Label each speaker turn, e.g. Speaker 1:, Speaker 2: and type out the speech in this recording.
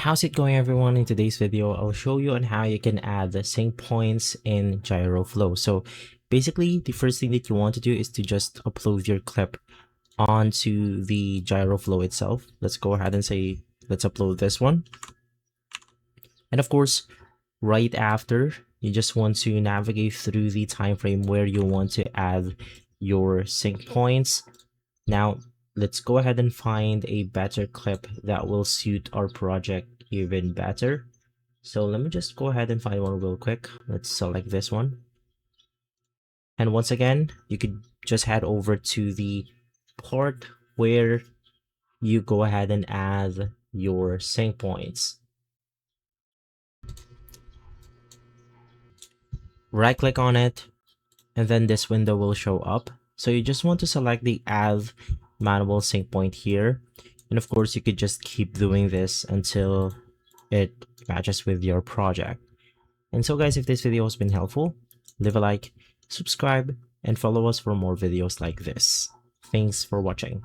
Speaker 1: How's it going, everyone? In today's video, I'll show you on how you can add the sync points in Gyroflow. So basically, the first thing that you want to do is to just upload your clip onto the Gyroflow itself. Let's go ahead and say, let's upload this one. And of course, right after, you just want to navigate through the time frame where you want to add your sync points. Now, let's go ahead and find a better clip that will suit our project even better. So let me just go ahead and find one real quick. Let's select this one. And once again, you could just head over to the part where you go ahead and add your sync points. Right click on it, and then this window will show up. So you just want to select the add manual sync point here. And of course, you could just keep doing this until it matches with your project. And so guys, if this video has been helpful, leave a like, subscribe, and follow us for more videos like this. Thanks for watching.